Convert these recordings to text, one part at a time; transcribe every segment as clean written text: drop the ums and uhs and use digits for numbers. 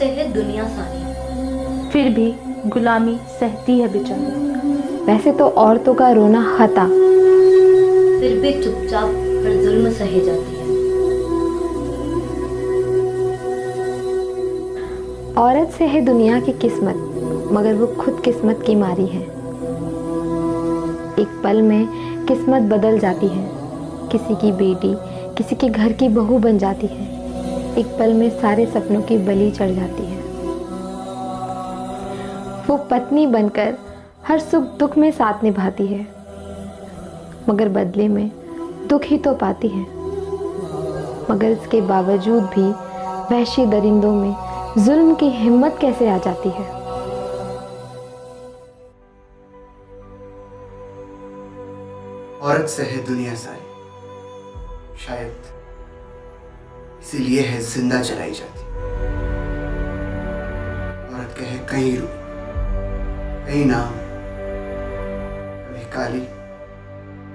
से है दुनिया सारी, फिर भी गुलामी सहती है बेचारी। वैसे तो औरतों का रोना खता, फिर भी चुपचाप हर जुल्म सहे जाती है। औरत से है दुनिया की किस्मत, मगर वो खुद किस्मत की मारी है। एक पल में किस्मत बदल जाती है, किसी की बेटी किसी के घर की बहू बन जाती है। एक पल में सारे सपनों की बलि चढ़ जाती है। वो पत्नी बनकर हर सुख दुख में साथ निभाती है, मगर बदले में दुख ही तो पाती है। मगर इसके बावजूद भी वहशी दरिंदों में जुल्म की हिम्मत कैसे आ जाती है। औरत से है दुनिया सारी, शायद इसीलिए है जिंदा जलाई जाती। औरत के है कई रूप, कई नाम, कभी काली,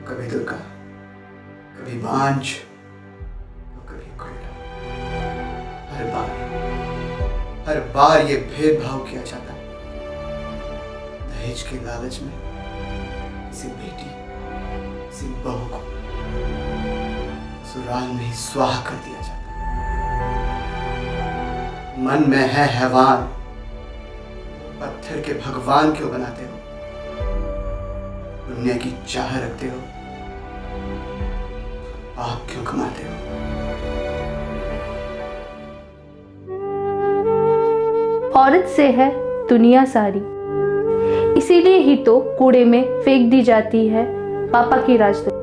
कभी दुर्गा, कभी बांझ, तो कभी कोयला। हर बार ये भेदभाव किया जाता है। दहेज के लालच में किसी बेटी, किसी बहू को ससुराल में ही स्वाहा कर दिया जाता है। मन में है हैवान, पत्थर के भगवान क्यों बनाते हो? दुनिया की चाह रखते हो, पाप क्यों कमाते हो? औरत से है दुनिया सारी, इसीलिए ही तो कूड़े में फेंक दी जाती है पापा की राजदूत।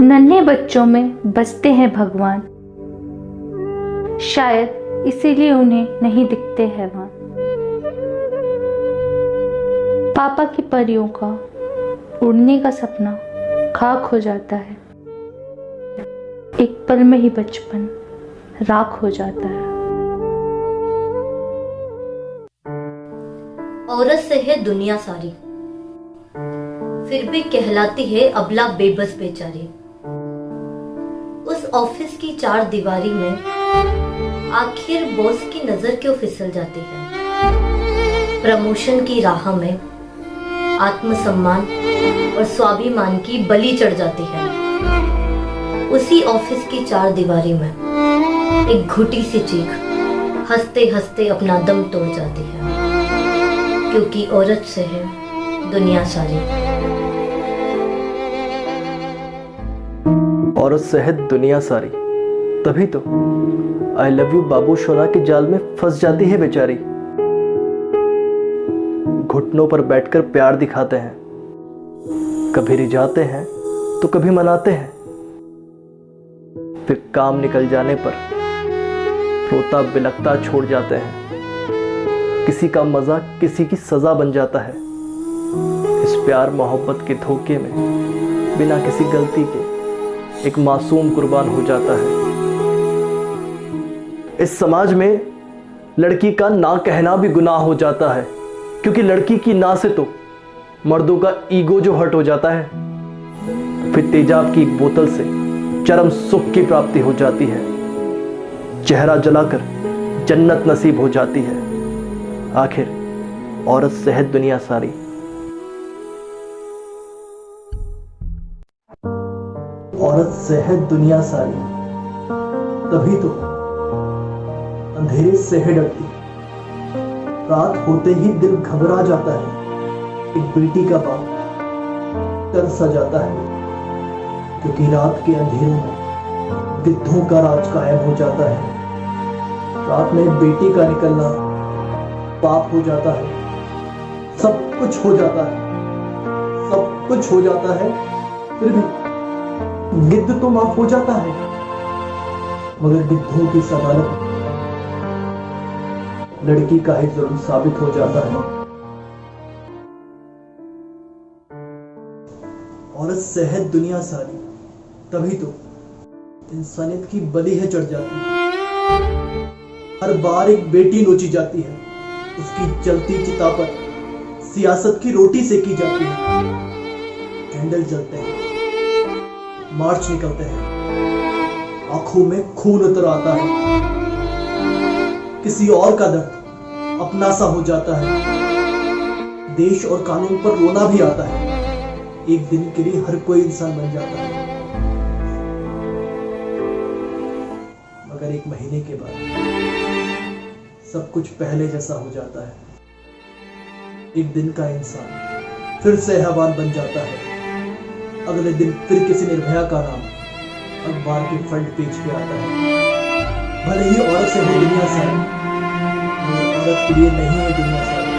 नन्हे बच्चों में बसते हैं भगवान, शायद इसीलिए उन्हें नहीं दिखते हैवान। पापा की परियों का उड़ने का सपना खाक हो जाता है। एक पल में ही बचपन राख हो जाता है। औरत से है दुनिया सारी, फिर भी कहलाती है अबला बेबस बेचारी। उस ऑफिस की चार दीवारी में आखिर बॉस की नजर क्यों फिसल जाती है? प्रमोशन की राह में आत्मसम्मान और स्वाभिमान की बलि चढ़ जाती है। उसी ऑफिस की चार दीवारी में एक घुटी सी चीख हंसते हंसते अपना दम तोड़ जाती है, क्योंकि औरत से है दुनिया सारी। औरत से है दुनिया सारी, तभी तो आई लव यू बाबू सोना के जाल में फंस जाती है बेचारी। घुटनों पर बैठकर प्यार दिखाते हैं, कभी रिझाते हैं तो कभी मनाते हैं। फिर काम निकल जाने पर रोता बिलखता छोड़ जाते हैं। किसी का मजा किसी की सजा बन जाता है। इस प्यार मोहब्बत के धोखे में बिना किसी गलती के एक मासूम कुर्बान हो जाता है। इस समाज में लड़की का ना कहना भी गुनाह हो जाता है, क्योंकि लड़की की ना से तो मर्दों का ईगो जो हर्ट हो जाता है। फिर तेजाब की एक बोतल से चरम सुख की प्राप्ति हो जाती है। चेहरा जलाकर जन्नत नसीब हो जाती है। आखिर औरत से है दुनिया सारी। औरत से है दुनिया सारी, तभी तो अंधेरे से है डरती। रात होते ही दिल घबरा जाता है। एक बेटी का बाप तरस सा जाता है, क्योंकि रात के अंधेरों में गिद्धों का राज कायम हो जाता है। रात में बेटी का निकलना पाप हो जाता है। सब कुछ हो जाता है, सब कुछ हो जाता है, फिर भी गिद्ध तो माफ हो जाता है। मगर गिद्धों की सदालत लड़की का ही जुर्म साबित हो जाता है। औरत से है दुनिया सारी, तभी तो इंसानियत की बलि है चढ़ जाती है। हर बार एक बेटी नोची जाती है, उसकी जलती चिता पर सियासत की रोटी सेकी जाती है। कैंडल जलते हैं, मार्च निकलते हैं, आंखों में खून उतर आता है। किसी और का दर्द अपना सा हो जाता है। देश और कानून पर रोना भी आता है। एक दिन के लिए हर कोई इंसान बन जाता है, मगर एक महीने के बाद सब कुछ पहले जैसा हो जाता है। एक दिन का इंसान फिर से हैवान बन जाता है। अगले दिन फिर किसी निर्भया का नाम अखबार के फ्रंट पेज पे आता है। भले ही औरत से है दुनिया सारी, मगर औरत के लिए नहीं है दुनिया सारी।